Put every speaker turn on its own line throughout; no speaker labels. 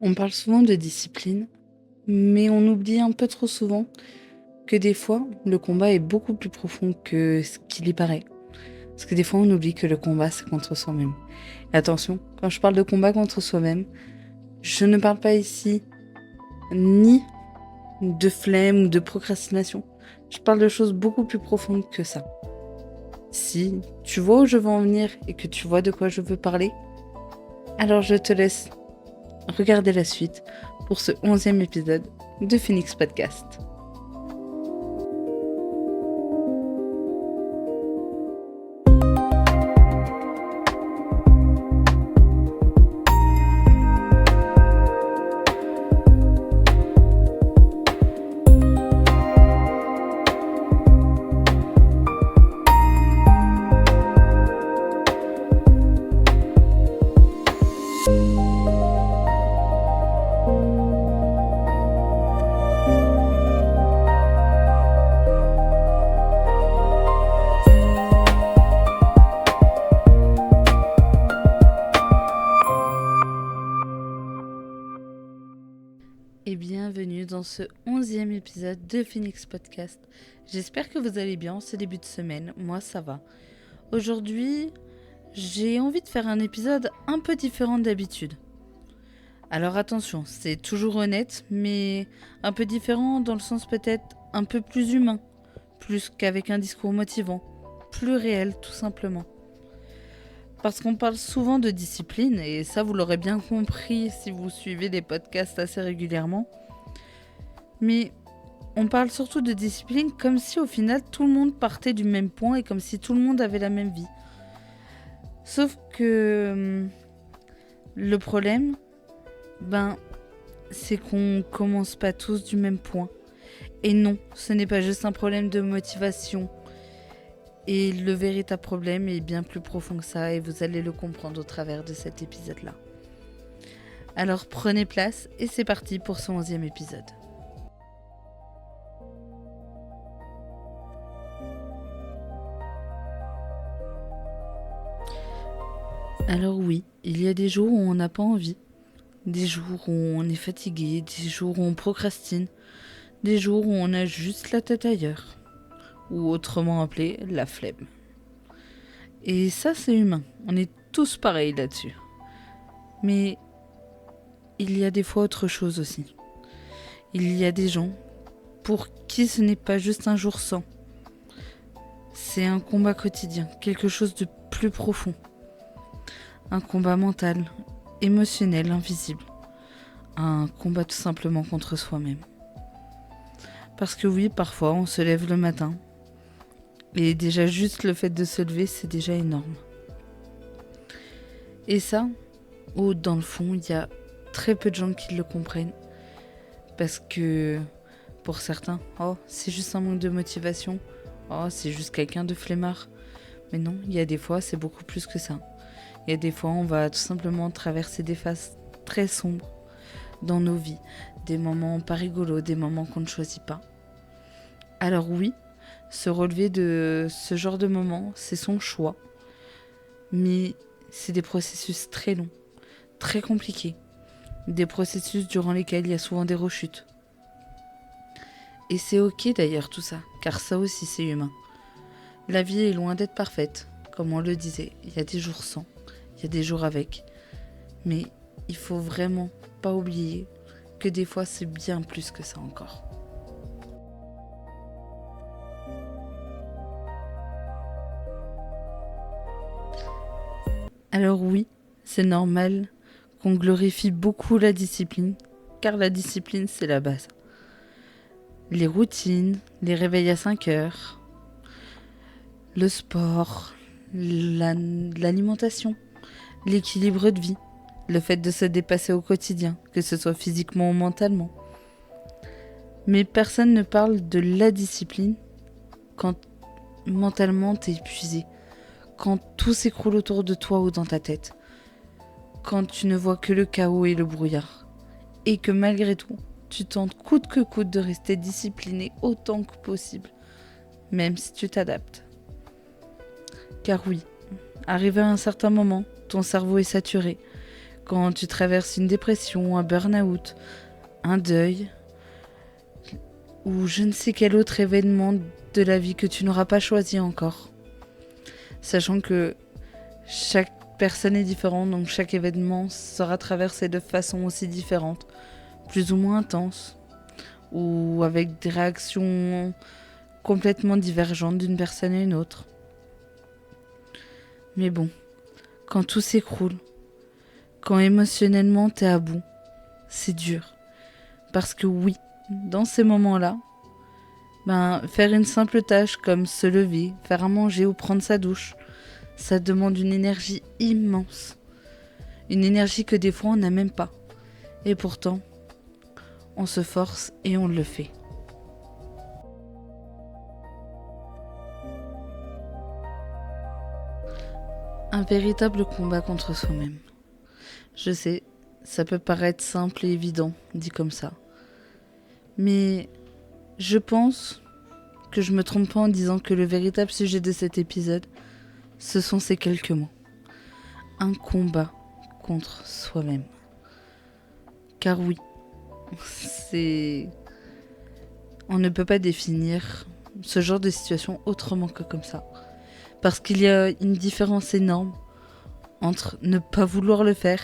On parle souvent de discipline, mais on oublie un peu trop souvent que des fois, le combat est beaucoup plus profond que ce qu'il y paraît. Parce que des fois, on oublie que le combat, c'est contre soi-même. Et attention, quand je parle de combat contre soi-même, je ne parle pas ici ni de flemme ou de procrastination. Je parle de choses beaucoup plus profondes que ça. Si tu vois où je veux en venir et que tu vois de quoi je veux parler, alors je te laisse regarder la suite pour ce 11e épisode de Phoenix Podcast. Et bienvenue dans ce 11e épisode de Phoenix Podcast. J'espère que vous allez bien en ce début de semaine, moi ça va. Aujourd'hui, j'ai envie de faire un épisode un peu différent d'habitude. Alors attention, c'est toujours honnête, mais un peu différent dans le sens peut-être un peu plus humain, plus qu'avec un discours motivant, plus réel tout simplement. Parce qu'on parle souvent de discipline, et ça vous l'aurez bien compris si vous suivez des podcasts assez régulièrement. Mais on parle surtout de discipline comme si au final tout le monde partait du même point et comme si tout le monde avait la même vie. Sauf que le problème, c'est qu'on commence pas tous du même point. Et non, ce n'est pas juste un problème de motivation. Et le véritable problème est bien plus profond que ça et vous allez le comprendre au travers de cet épisode-là. Alors prenez place et c'est parti pour ce 11e épisode. Alors oui, il y a des jours où on n'a pas envie, des jours où on est fatigué, des jours où on procrastine, des jours où on a juste la tête ailleurs, ou autrement appelé la flemme. Et ça c'est humain, on est tous pareils là-dessus. Mais il y a des fois autre chose aussi. Il y a des gens pour qui ce n'est pas juste un jour sans. C'est un combat quotidien, quelque chose de plus profond. Un combat mental, émotionnel, invisible. Un combat tout simplement contre soi-même. Parce que oui, parfois on se lève le matin. Et déjà juste le fait de se lever, c'est déjà énorme. Et ça, dans le fond, il y a très peu de gens qui le comprennent. Parce que pour certains, c'est juste un manque de motivation. C'est juste quelqu'un de flemmard. Mais non, il y a des fois, c'est beaucoup plus que ça. Il y a des fois, on va tout simplement traverser des phases très sombres dans nos vies. Des moments pas rigolos, des moments qu'on ne choisit pas. Alors oui, se relever de ce genre de moments, c'est son choix. Mais c'est des processus très longs, très compliqués. Des processus durant lesquels il y a souvent des rechutes. Et c'est ok d'ailleurs tout ça, car ça aussi c'est humain. La vie est loin d'être parfaite, comme on le disait, il y a des jours sans, il y a des jours avec. Mais il faut vraiment pas oublier que des fois c'est bien plus que ça encore. Alors oui, c'est normal qu'on glorifie beaucoup la discipline, car la discipline c'est la base. Les routines, les réveils à 5 heures, le sport, l'alimentation, l'équilibre de vie, le fait de se dépasser au quotidien, que ce soit physiquement ou mentalement. Mais personne ne parle de la discipline quand mentalement t'es épuisé, quand tout s'écroule autour de toi ou dans ta tête, quand tu ne vois que le chaos et le brouillard, et que malgré tout, tu tentes coûte que coûte de rester discipliné autant que possible, même si tu t'adaptes. Car oui, arrivé à un certain moment, ton cerveau est saturé. quand tu traverses une dépression, un burn-out, un deuil, ou je ne sais quel autre événement de la vie que tu n'auras pas choisi encore. Sachant que chaque personne est différente, donc chaque événement sera traversé de façon aussi différente, plus ou moins intense, ou avec des réactions complètement divergentes d'une personne à une autre. Mais bon, quand tout s'écroule, quand émotionnellement t'es à bout, c'est dur. Parce que oui, dans ces moments-là, faire une simple tâche comme se lever, faire à manger ou prendre sa douche, ça demande une énergie immense. Une énergie que des fois on n'a même pas. Et pourtant, on se force et on le fait. Un véritable combat contre soi-même. Je sais, ça peut paraître simple et évident, dit comme ça. Mais je pense que je me trompe pas en disant que le véritable sujet de cet épisode, ce sont ces quelques mots. Un combat contre soi-même. Car oui, on ne peut pas définir ce genre de situation autrement que comme ça. Parce qu'il y a une différence énorme entre ne pas vouloir le faire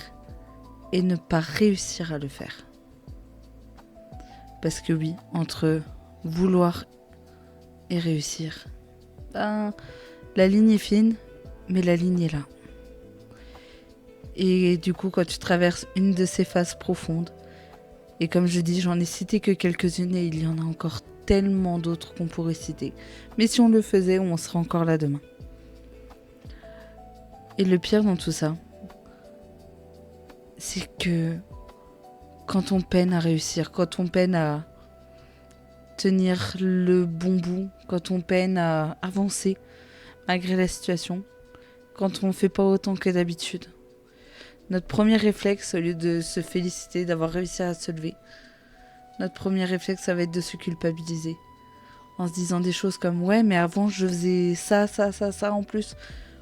et ne pas réussir à le faire. Parce que oui, entre vouloir et réussir, la ligne est fine, mais la ligne est là. Et du coup, quand tu traverses une de ces phases profondes, et comme je dis, j'en ai cité que quelques-unes et il y en a encore tellement d'autres qu'on pourrait citer. Mais si on le faisait, on serait encore là demain. Et le pire dans tout ça, c'est que quand on peine à réussir, quand on peine à tenir le bon bout, quand on peine à avancer malgré la situation, quand on ne fait pas autant que d'habitude, notre premier réflexe, au lieu de se féliciter d'avoir réussi à se lever, notre premier réflexe, ça va être de se culpabiliser. En se disant des choses comme « Ouais, mais avant, je faisais ça en plus.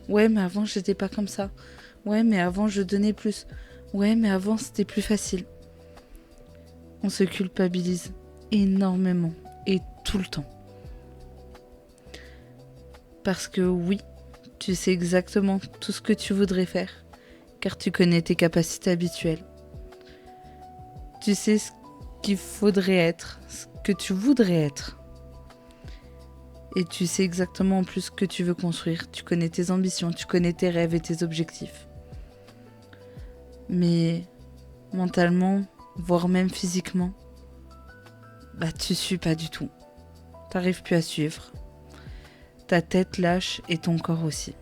Ouais, mais avant, j'étais pas comme ça. Ouais, mais avant, je donnais plus. Ouais, mais avant, c'était plus facile. » On se culpabilise énormément et tout le temps. Parce que oui, tu sais exactement tout ce que tu voudrais faire, car tu connais tes capacités habituelles. Tu sais ce qu'il faudrait être, ce que tu voudrais être. Et tu sais exactement en plus ce que tu veux construire. Tu connais tes ambitions, tu connais tes rêves et tes objectifs. Mais mentalement, voire même physiquement, tu suis pas du tout. T'arrives plus à suivre. Ta tête lâche et ton corps aussi.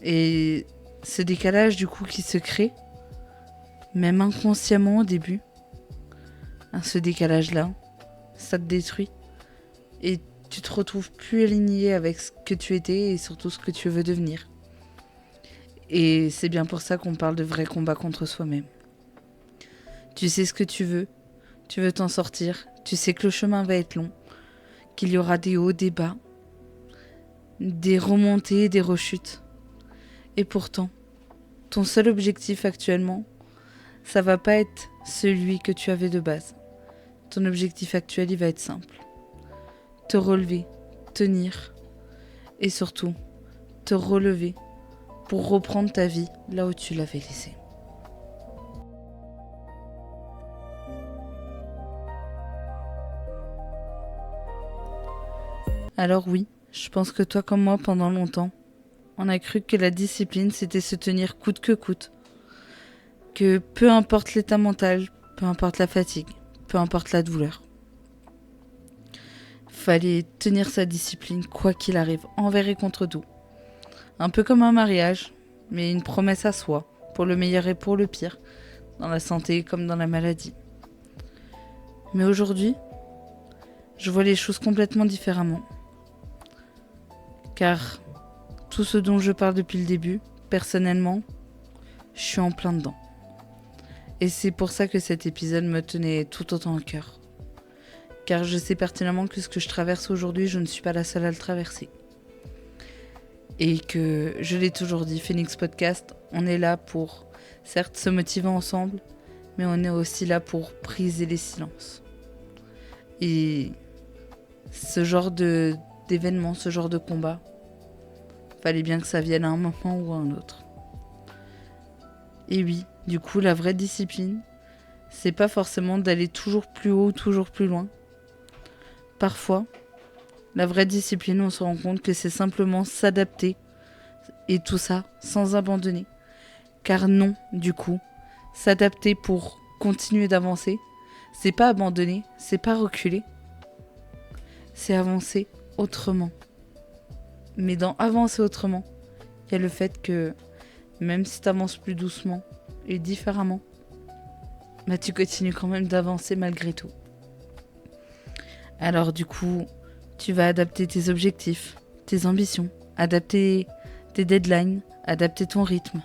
Et ce décalage du coup qui se crée, même inconsciemment au début, ce décalage-là, ça te détruit. Et tu te retrouves plus aligné avec ce que tu étais et surtout ce que tu veux devenir. Et c'est bien pour ça qu'on parle de vrai combat contre soi-même. Tu sais ce que tu veux t'en sortir, tu sais que le chemin va être long, qu'il y aura des hauts, des bas, des remontées, des rechutes. Et pourtant, ton seul objectif actuellement, ça va pas être celui que tu avais de base. Ton objectif actuel, il va être simple. Te relever, tenir et surtout te relever pour reprendre ta vie là où tu l'avais laissée. Alors oui, je pense que toi comme moi pendant longtemps, on a cru que la discipline c'était se tenir coûte que coûte. Que peu importe l'état mental, peu importe la fatigue, peu importe la douleur. Fallait tenir sa discipline quoi qu'il arrive, envers et contre tout. Un peu comme un mariage, mais une promesse à soi, pour le meilleur et pour le pire, dans la santé comme dans la maladie. Mais aujourd'hui, je vois les choses complètement différemment. Car tout ce dont je parle depuis le début, personnellement, je suis en plein dedans. Et c'est pour ça que cet épisode me tenait tout autant au cœur. Car je sais pertinemment que ce que je traverse aujourd'hui, je ne suis pas la seule à le traverser. Et que, je l'ai toujours dit, Phoenix Podcast, on est là pour, certes, se motiver ensemble, mais on est aussi là pour briser les silences. Et ce genre d'événement, ce genre de combat, fallait bien que ça vienne à un moment ou à un autre. Et oui, du coup, la vraie discipline, c'est pas forcément d'aller toujours plus haut, toujours plus loin. Parfois, la vraie discipline, on se rend compte que c'est simplement s'adapter, et tout ça sans abandonner. Car non, du coup, s'adapter pour continuer d'avancer, c'est pas abandonner, c'est pas reculer, c'est avancer autrement. Mais dans avancer autrement, il y a le fait que même si tu avances plus doucement et différemment, bah tu continues quand même d'avancer malgré tout. Alors du coup, tu vas adapter tes objectifs, tes ambitions, adapter tes deadlines, adapter ton rythme.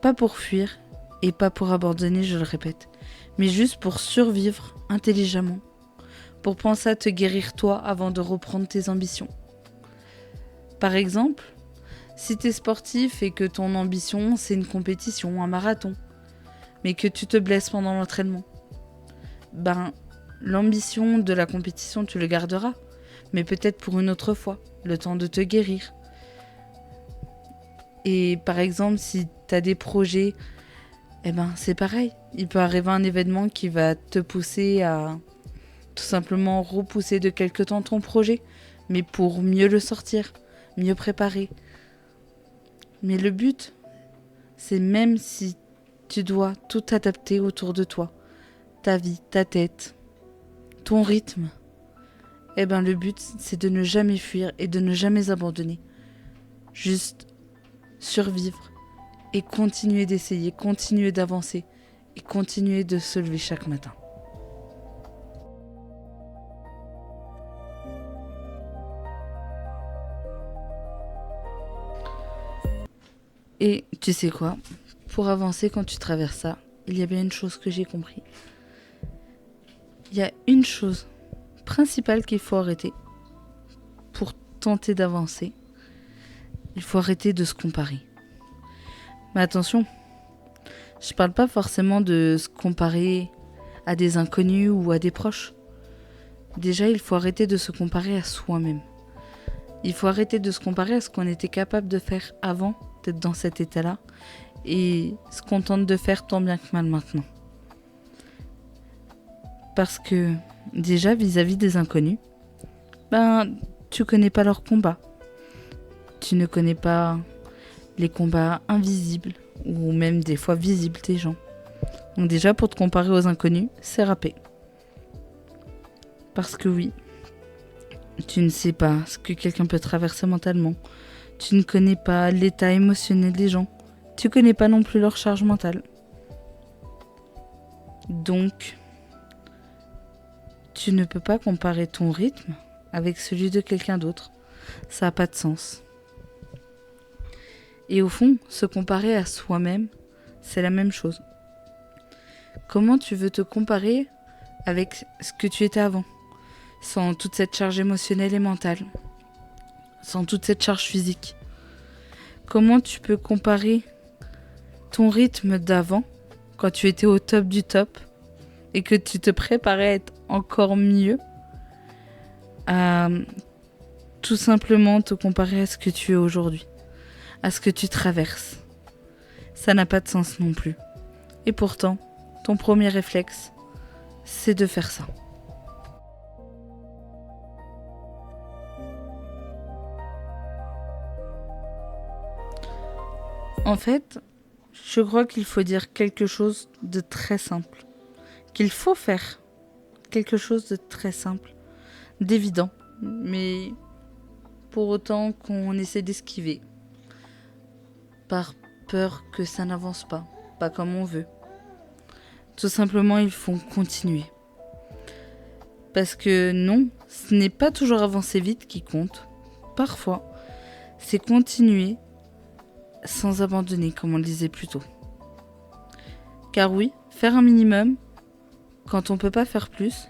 Pas pour fuir et pas pour abandonner, je le répète, mais juste pour survivre intelligemment, pour penser à te guérir toi avant de reprendre tes ambitions. Par exemple, si tu es sportif et que ton ambition c'est une compétition, un marathon, mais que tu te blesses pendant l'entraînement, ben l'ambition de la compétition tu le garderas, mais peut-être pour une autre fois, le temps de te guérir. Et par exemple, si tu as des projets, eh ben c'est pareil. Il peut arriver un événement qui va te pousser à tout simplement repousser de quelque temps ton projet, mais pour mieux le sortir, mieux préparer. Mais le but, c'est même si tu dois tout adapter autour de toi, ta vie, ta tête, ton rythme, eh ben le but, c'est de ne jamais fuir et de ne jamais abandonner. Juste survivre et continuer d'essayer, continuer d'avancer et continuer de se lever chaque matin. Et tu sais quoi ? Pour avancer quand tu traverses ça, il y a bien une chose que j'ai compris. Il y a une chose principale qu'il faut arrêter pour tenter d'avancer. Il faut arrêter de se comparer. Mais attention, je parle pas forcément de se comparer à des inconnus ou à des proches. Déjà, il faut arrêter de se comparer à soi-même. Il faut arrêter de se comparer à ce qu'on était capable de faire avant d'être dans cet état-là et se contente de faire tant bien que mal maintenant. Parce que déjà, vis-à-vis des inconnus, tu connais pas leurs combats. Tu ne connais pas les combats invisibles ou même des fois visibles des gens. Donc déjà, pour te comparer aux inconnus, c'est râpé. Parce que oui, tu ne sais pas ce que quelqu'un peut traverser mentalement. Tu ne connais pas l'état émotionnel des gens. Tu connais pas non plus leur charge mentale. Donc, tu ne peux pas comparer ton rythme avec celui de quelqu'un d'autre. Ça n'a pas de sens. Et au fond, se comparer à soi-même, c'est la même chose. Comment tu veux te comparer avec ce que tu étais avant, sans toute cette charge émotionnelle et mentale, sans toute cette charge physique? Comment tu peux comparer ton rythme d'avant, quand tu étais au top du top, et que tu te préparais à être encore mieux, à tout simplement te comparer à ce que tu es aujourd'hui, à ce que tu traverses? Ça n'a pas de sens non plus. Et pourtant, ton premier réflexe, c'est de faire ça. En fait, je crois qu'il faut dire quelque chose de très simple. Qu'il faut faire quelque chose de très simple, d'évident, mais pour autant qu'on essaie d'esquiver. Par peur que ça n'avance pas comme on veut. Tout simplement, il faut continuer. Parce que non, ce n'est pas toujours avancer vite qui compte. Parfois, c'est continuer sans abandonner, comme on le disait plus tôt. Car oui, faire un minimum, quand on peut pas faire plus,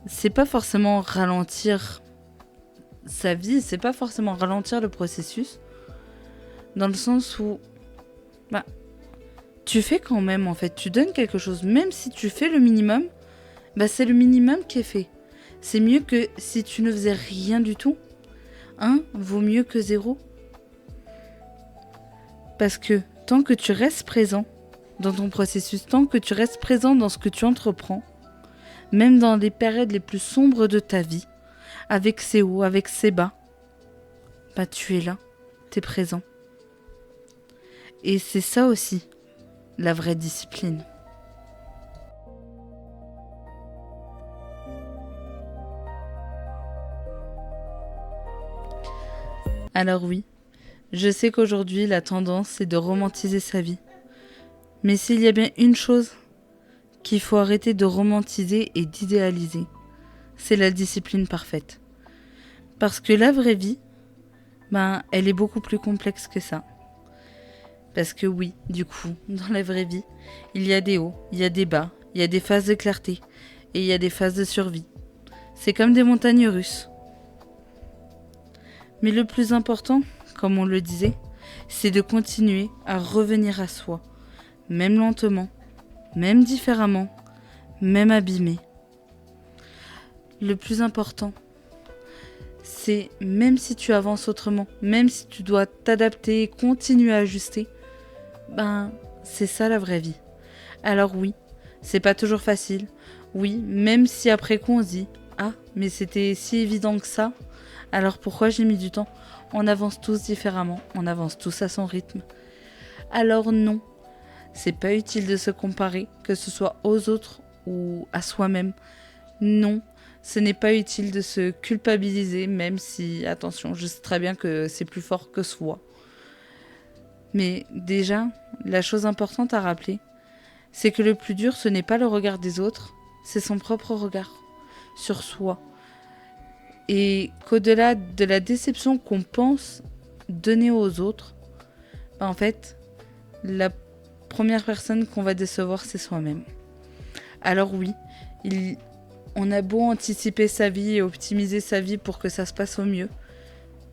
c'est pas forcément ralentir sa vie, c'est pas forcément ralentir le processus, dans le sens où tu fais quand même, en fait, tu donnes quelque chose, même si tu fais le minimum, c'est le minimum qui est fait. C'est mieux que si tu ne faisais rien du tout. Vaut mieux que 0. Parce que tant que tu restes présent dans ton processus, tant que tu restes présent dans ce que tu entreprends, même dans les périodes les plus sombres de ta vie, avec ses hauts, avec ses bas, tu es là, tu es présent. Et c'est ça aussi, la vraie discipline. Alors oui, je sais qu'aujourd'hui la tendance est de romantiser sa vie. Mais s'il y a bien une chose qu'il faut arrêter de romantiser et d'idéaliser, c'est la discipline parfaite. Parce que la vraie vie, elle est beaucoup plus complexe que ça. Parce que oui, du coup, dans la vraie vie, il y a des hauts, il y a des bas, il y a des phases de clarté et il y a des phases de survie. C'est comme des montagnes russes. Mais le plus important, comme on le disait, c'est de continuer à revenir à soi, même lentement, même différemment, même abîmé. Le plus important, c'est même si tu avances autrement, même si tu dois t'adapter et continuer à ajuster, c'est ça la vraie vie. Alors oui, c'est pas toujours facile. Oui, même si après coup on se dit « Ah, mais c'était si évident que ça, alors pourquoi j'ai mis du temps ?» On avance tous différemment, on avance tous à son rythme. Alors non, c'est pas utile de se comparer, que ce soit aux autres ou à soi-même. Non, ce n'est pas utile de se culpabiliser, même si, attention, je sais très bien que c'est plus fort que soi. Mais déjà, la chose importante à rappeler, c'est que le plus dur, ce n'est pas le regard des autres, c'est son propre regard sur soi. Et qu'au-delà de la déception qu'on pense donner aux autres, en fait, la première personne qu'on va décevoir, c'est soi-même. Alors oui, on a beau anticiper sa vie et optimiser sa vie pour que ça se passe au mieux,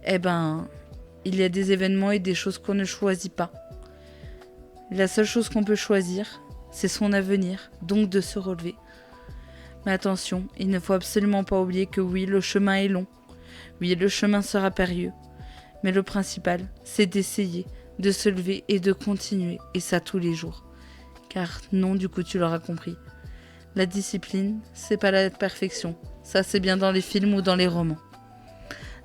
il y a des événements et des choses qu'on ne choisit pas. La seule chose qu'on peut choisir, c'est son avenir, donc de se relever. Mais attention, il ne faut absolument pas oublier que oui, le chemin est long. Oui, le chemin sera périlleux. Mais le principal, c'est d'essayer, de se lever et de continuer, et ça tous les jours. Car non, du coup, tu l'auras compris. La discipline, c'est pas la perfection. Ça, c'est bien dans les films ou dans les romans.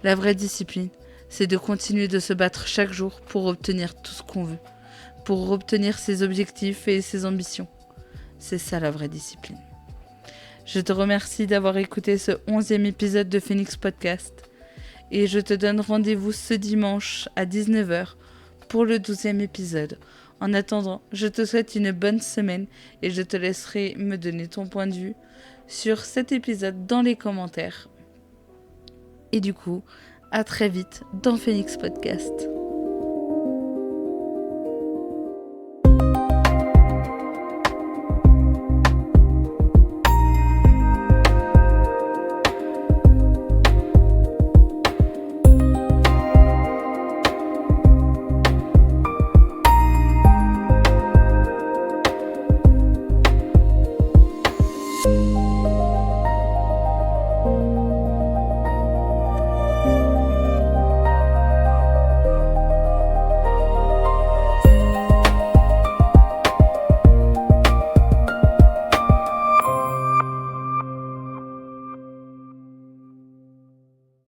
La vraie discipline, c'est de continuer de se battre chaque jour pour obtenir tout ce qu'on veut. Pour obtenir ses objectifs et ses ambitions. C'est ça la vraie discipline. Je te remercie d'avoir écouté ce 11e épisode de Phoenix Podcast. Et je te donne rendez-vous ce dimanche à 19h pour le 12e épisode. En attendant, je te souhaite une bonne semaine et je te laisserai me donner ton point de vue sur cet épisode dans les commentaires. Et du coup, à très vite dans Phoenix Podcast.